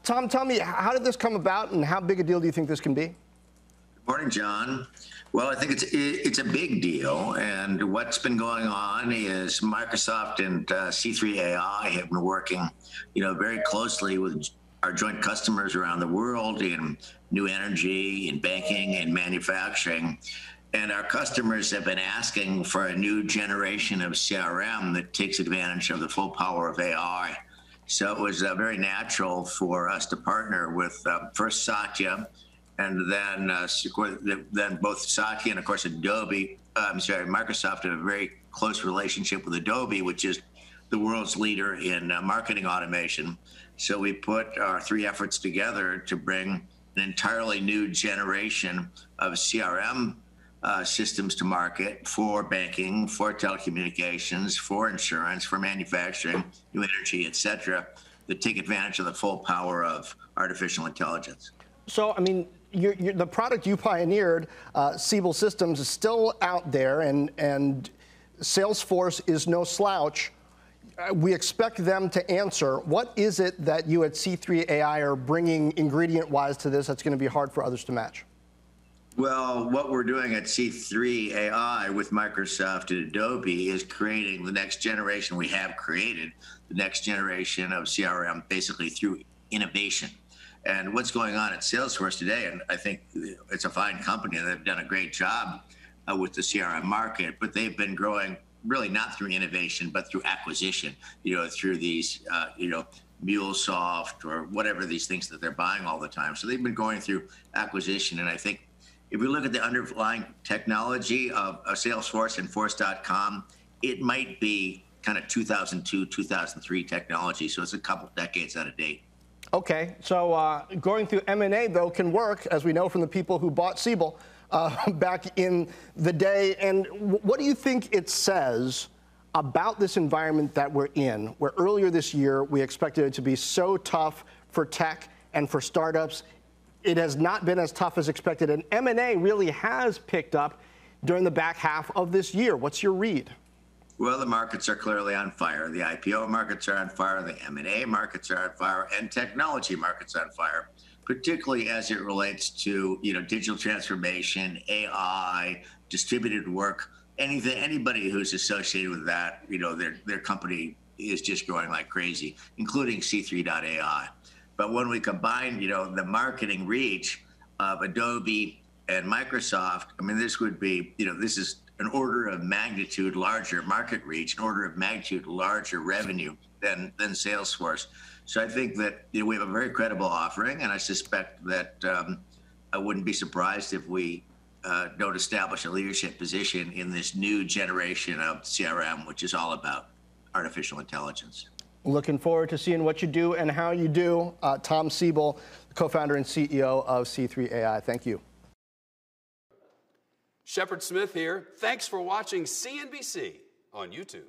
Tom, tell me, how did this come about, and how big a deal do you think this can be? Good morning, John. Well, I think it's a big deal, and what's been going on is Microsoft and C3.ai have been working, very closely with our joint customers around the world in new energy, in banking, and manufacturing. And our customers have been asking for a new generation of CRM that takes advantage of the full power of AI. So it was very natural for us to partner with first Satya, and then both Satya and, of course, Adobe. Microsoft had a very close relationship with Adobe, which is the world's leader in marketing automation. So we put our three efforts together to bring an entirely new generation of CRM systems to market for banking, for telecommunications, for insurance, for manufacturing, new energy, et cetera, that take advantage of the full power of artificial intelligence. So, I mean, the product you pioneered, Siebel Systems, is still out there, and Salesforce is no slouch. We expect them to answer. What is it that you at C3.ai are bringing ingredient-wise to this that's going to be hard for others to match? Well, what we're doing at C3.ai with Microsoft and Adobe is creating the next generation. We have created the next generation of CRM basically through innovation. And what's going on at Salesforce today, and I think it's a fine company, and they've done a great job with the CRM market, but they've been growing really not through innovation, but through acquisition, through these, MuleSoft or whatever these things that they're buying all the time. So they've been going through acquisition. And I think if we look at the underlying technology of Salesforce and Force.com, it might be kind of 2002, 2003 technology. So it's a couple decades out of date. Okay, so going through M&A, though, can work, as we know from the people who bought Siebel back in the day. And what do you think it says about this environment that we're in, where earlier this year we expected it to be so tough for tech and for startups? It has not been as tough as expected, and M&A really has picked up during the back half of this year. What's your read? Well, the markets are clearly on fire. The IPO markets are on fire, the M&A markets are on fire, and technology markets are on fire, particularly as it relates to digital transformation, AI, distributed work. Anybody who's associated with that, their company is just growing like crazy, including C3.ai. But when we combine, the marketing reach of Adobe and Microsoft, I mean, this would be, this is an order of magnitude larger market reach, an order of magnitude larger revenue than Salesforce. So I think that we have a very credible offering, and I suspect that I wouldn't be surprised if we don't establish a leadership position in this new generation of CRM, which is all about artificial intelligence. Looking forward to seeing what you do and how you do. Tom Siebel, co-founder and CEO of C3.ai. Thank you. Shepard Smith here. Thanks for watching CNBC on YouTube.